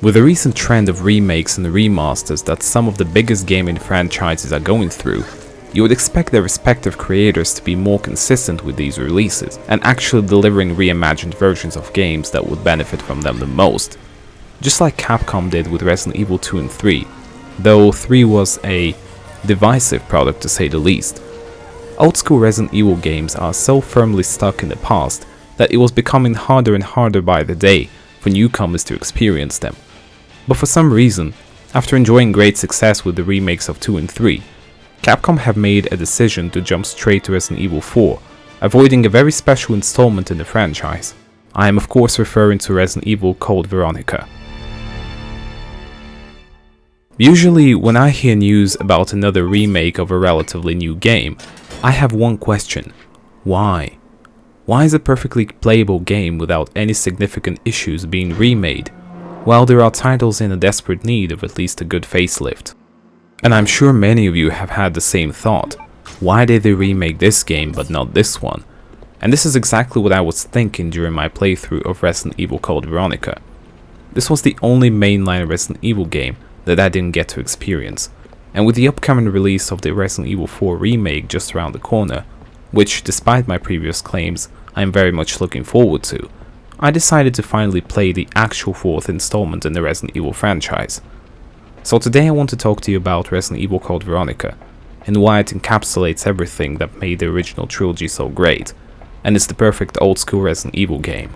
With the recent trend of remakes and remasters that some of the biggest gaming franchises are going through, you would expect their respective creators to be more consistent with these releases and actually delivering reimagined versions of games that would benefit from them the most. Just like Capcom did with Resident Evil 2 and 3, though 3 was a divisive product to say the least. Old school Resident Evil games are so firmly stuck in the past that it was becoming harder and harder by the day for newcomers to experience them. But for some reason, after enjoying great success with the remakes of 2 and 3, Capcom have made a decision to jump straight to Resident Evil 4, avoiding a very special installment in the franchise. I am of course referring to Resident Evil Code Veronica. Usually when I hear news about another remake of a relatively new game, I have one question: why? Why is a perfectly playable game without any significant issues being remade, while there are titles in a desperate need of at least a good facelift? And I'm sure many of you have had the same thought: why did they remake this game but not this one? And this is exactly what I was thinking during my playthrough of Resident Evil Code Veronica. This was the only mainline Resident Evil game that I didn't get to experience, and with the upcoming release of the Resident Evil 4 remake just around the corner, which despite my previous claims I am very much looking forward to, I decided to finally play the actual fourth installment in the Resident Evil franchise. So today I want to talk to you about Resident Evil Code Veronica, and why it encapsulates everything that made the original trilogy so great, and is the perfect old school Resident Evil game.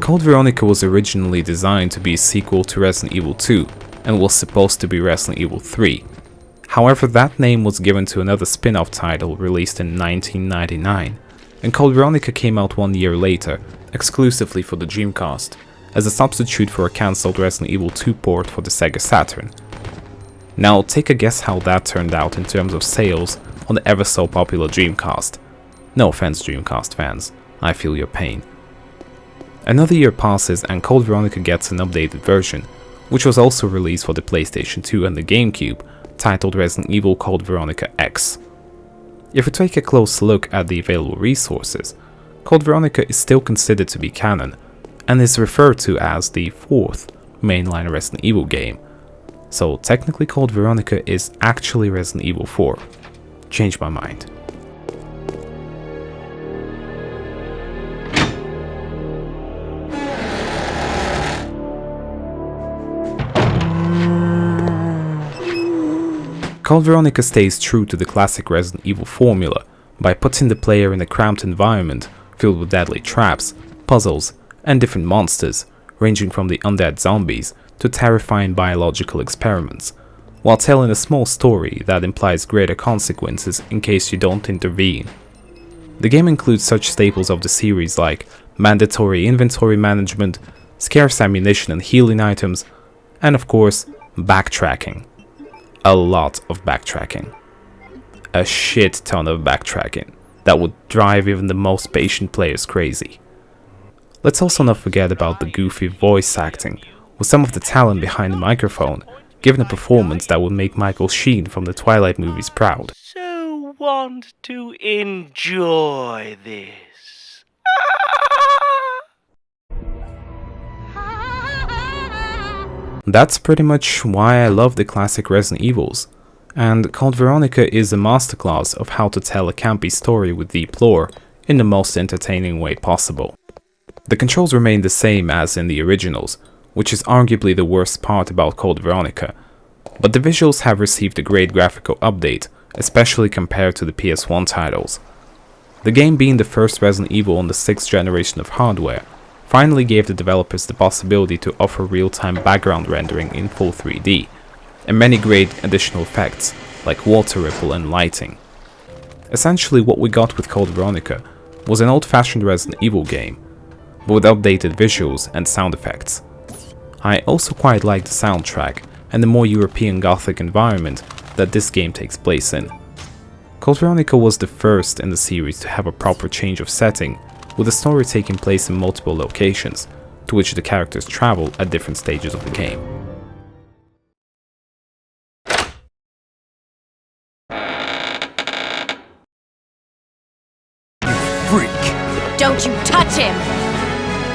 Code Veronica was originally designed to be a sequel to Resident Evil 2, and was supposed to be Resident Evil 3. However, that name was given to another spin-off title released in 1999, and Code Veronica came out 1 year later, exclusively for the Dreamcast, as a substitute for a cancelled Resident Evil 2 port for the Sega Saturn. Now take a guess how that turned out in terms of sales on the ever so popular Dreamcast. No offense, Dreamcast fans, I feel your pain. Another year passes and Code Veronica gets an updated version, which was also released for the PlayStation 2 and the GameCube, titled Resident Evil Code Veronica X. If we take a close look at the available resources, Code Veronica is still considered to be canon, and is referred to as the fourth mainline Resident Evil game. So technically Code Veronica is actually Resident Evil 4. Changed my mind. Code Veronica stays true to the classic Resident Evil formula by putting the player in a cramped environment filled with deadly traps, puzzles, and different monsters, ranging from the undead zombies to terrifying biological experiments, while telling a small story that implies greater consequences in case you don't intervene. The game includes such staples of the series like mandatory inventory management, scarce ammunition and healing items, and of course, backtracking. A lot of backtracking. A shit ton of backtracking that would drive even the most patient players crazy. Let's also not forget about the goofy voice acting, with some of the talent behind the microphone giving a performance that would make Michael Sheen from the Twilight movies proud. So want to enjoy this. That's pretty much why I love the classic Resident Evils, and Code Veronica is a masterclass of how to tell a campy story with deep lore in the most entertaining way possible. The controls remain the same as in the originals, which is arguably the worst part about Code Veronica, but the visuals have received a great graphical update, especially compared to the PS1 titles. The game, being the first Resident Evil on the 6th generation of hardware, finally gave the developers the possibility to offer real-time background rendering in full 3D, and many great additional effects, like water ripple and lighting. Essentially what we got with Code Veronica was an old-fashioned Resident Evil game, but with updated visuals and sound effects. I also quite like the soundtrack and the more European Gothic environment that this game takes place in. Code Veronica was the first in the series to have a proper change of setting, with the story taking place in multiple locations, to which the characters travel at different stages of the game. You freak! Don't you touch him!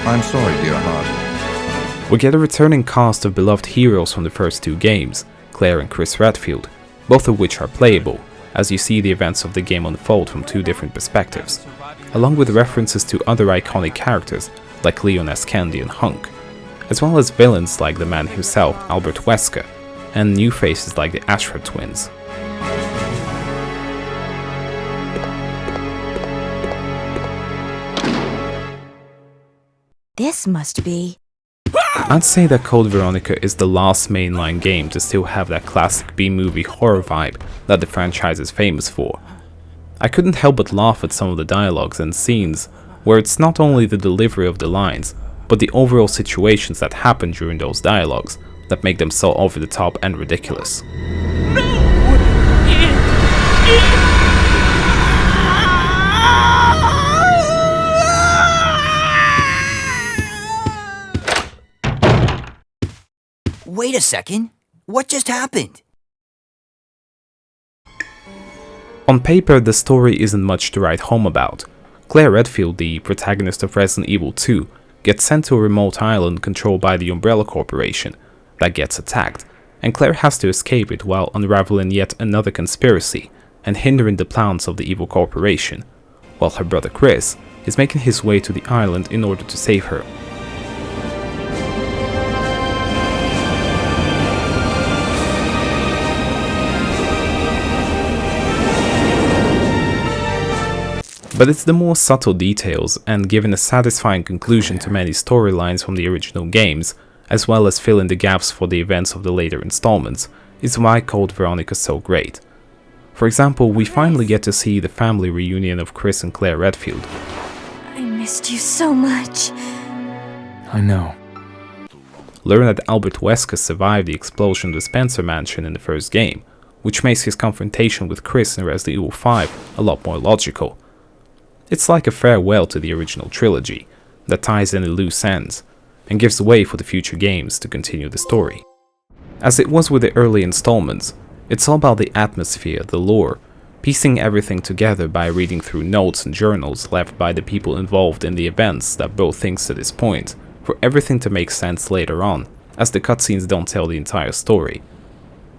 I'm sorry, dear heart. We get a returning cast of beloved heroes from the first two games, Claire and Chris Redfield, both of which are playable, as you see the events of the game unfold from two different perspectives, along with references to other iconic characters like Leon S. Kennedy and Hunk, as well as villains like the man himself, Albert Wesker, and new faces like the Ashford twins. This must be... I'd say that Code Veronica is the last mainline game to still have that classic B-movie horror vibe that the franchise is famous for. I couldn't help but laugh at some of the dialogues and scenes where it's not only the delivery of the lines, but the overall situations that happen during those dialogues that make them so over the top and ridiculous. Wait a second. What just happened? On paper, the story isn't much to write home about. Claire Redfield, the protagonist of Resident Evil 2, gets sent to a remote island controlled by the Umbrella Corporation that gets attacked, and Claire has to escape it while unraveling yet another conspiracy and hindering the plans of the evil corporation, while her brother Chris is making his way to the island in order to save her. But it's the more subtle details and giving a satisfying conclusion to many storylines from the original games, as well as filling the gaps for the events of the later installments, is why Code Veronica is so great. For example, we finally get to see the family reunion of Chris and Claire Redfield. I missed you so much. I know. Learn that Albert Wesker survived the explosion of the Spencer mansion in the first game, which makes his confrontation with Chris in Resident Evil 5 a lot more logical. It's like a farewell to the original trilogy that ties in the loose ends and gives way for the future games to continue the story. As it was with the early installments, it's all about the atmosphere, the lore, piecing everything together by reading through notes and journals left by the people involved in the events that brought things to this point, for everything to make sense later on, as the cutscenes don't tell the entire story.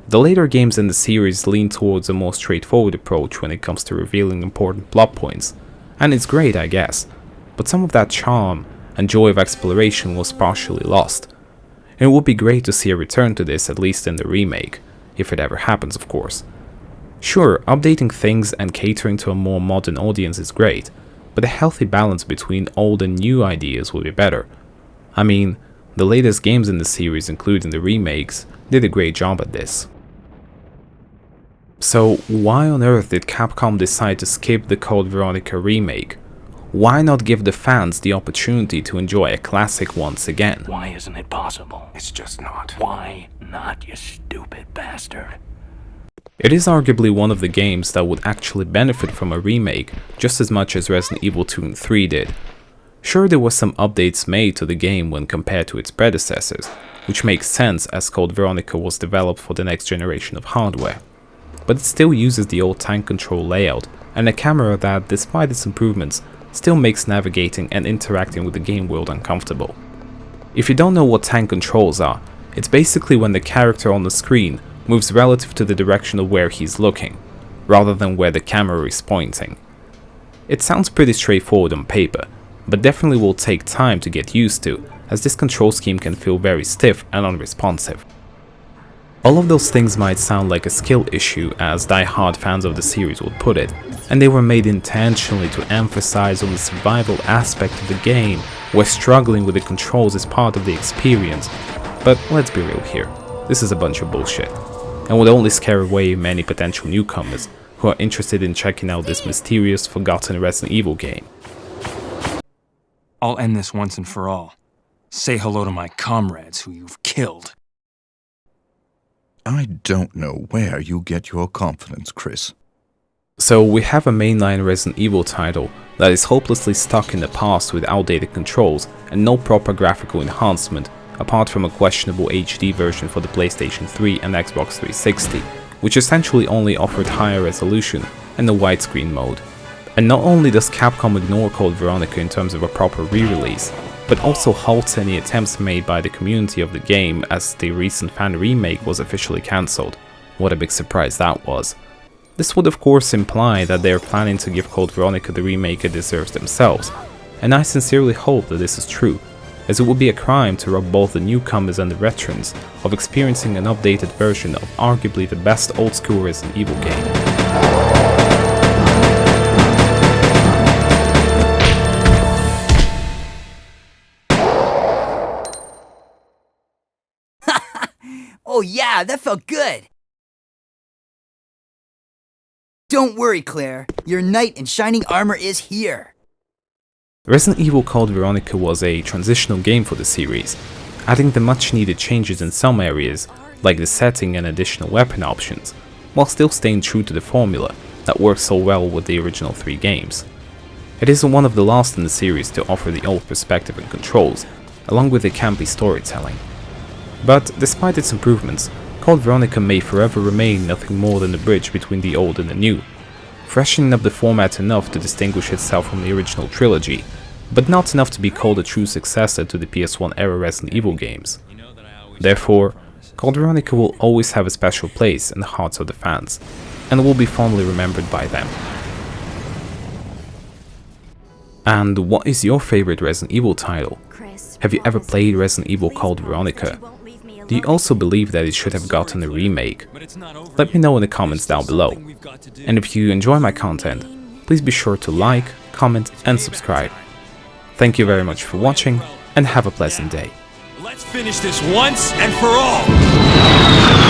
The later games in the series lean towards a more straightforward approach when it comes to revealing important plot points, and it's great, I guess, but some of that charm and joy of exploration was partially lost. And it would be great to see a return to this, at least in the remake, if it ever happens, of course. Sure, updating things and catering to a more modern audience is great, but a healthy balance between old and new ideas would be better. I mean, the latest games in the series, including the remakes, did a great job at this. So why on earth did Capcom decide to skip the Code Veronica remake? Why not give the fans the opportunity to enjoy a classic once again? Why isn't it possible? It's just not. Why not, you stupid bastard? It is arguably one of the games that would actually benefit from a remake just as much as Resident Evil 2 and 3 did. Sure, there were some updates made to the game when compared to its predecessors, which makes sense as Code Veronica was developed for the next generation of hardware. But it still uses the old tank control layout and a camera that, despite its improvements, still makes navigating and interacting with the game world uncomfortable. If you don't know what tank controls are, it's basically when the character on the screen moves relative to the direction of where he's looking, rather than where the camera is pointing. It sounds pretty straightforward on paper, but definitely will take time to get used to, as this control scheme can feel very stiff and unresponsive. All of those things might sound like a skill issue, as die-hard fans of the series would put it, and they were made intentionally to emphasize on the survival aspect of the game, where struggling with the controls is part of the experience. But let's be real here, this is a bunch of bullshit, and would only scare away many potential newcomers who are interested in checking out this mysterious, forgotten Resident Evil game. I'll end this once and for all. Say hello to my comrades who you've killed. I don't know where you get your confidence, Chris. So we have a mainline Resident Evil title that is hopelessly stuck in the past with outdated controls and no proper graphical enhancement, apart from a questionable HD version for the PlayStation 3 and Xbox 360, which essentially only offered higher resolution and a widescreen mode. And not only does Capcom ignore Code Veronica in terms of a proper re-release, but also halts any attempts made by the community of the game as the recent fan remake was officially cancelled. What a big surprise that was. This would of course imply that they are planning to give Code Veronica the remake it deserves themselves, and I sincerely hope that this is true, as it would be a crime to rob both the newcomers and the veterans of experiencing an updated version of arguably the best old school Resident Evil game. Oh yeah, that felt good! Don't worry, Claire. Your knight in shining armor is here. Resident Evil Code Veronica was a transitional game for the series, adding the much needed changes in some areas, like the setting and additional weapon options, while still staying true to the formula that works so well with the original 3 games. It is one of the last in the series to offer the old perspective and controls, along with the campy storytelling. But despite its improvements, Code Veronica may forever remain nothing more than the bridge between the old and the new, freshening up the format enough to distinguish itself from the original trilogy, but not enough to be called a true successor to the PS1 era Resident Evil games. Therefore, Code Veronica will always have a special place in the hearts of the fans, and will be fondly remembered by them. And what is your favorite Resident Evil title? Have you ever played Resident Evil Code Veronica? Do you also believe that it should have gotten a remake? Let me know in the comments down below. And if you enjoy my content, please be sure to like, comment and subscribe. Thank you very much for watching and have a pleasant day. Let's finish this once and for all!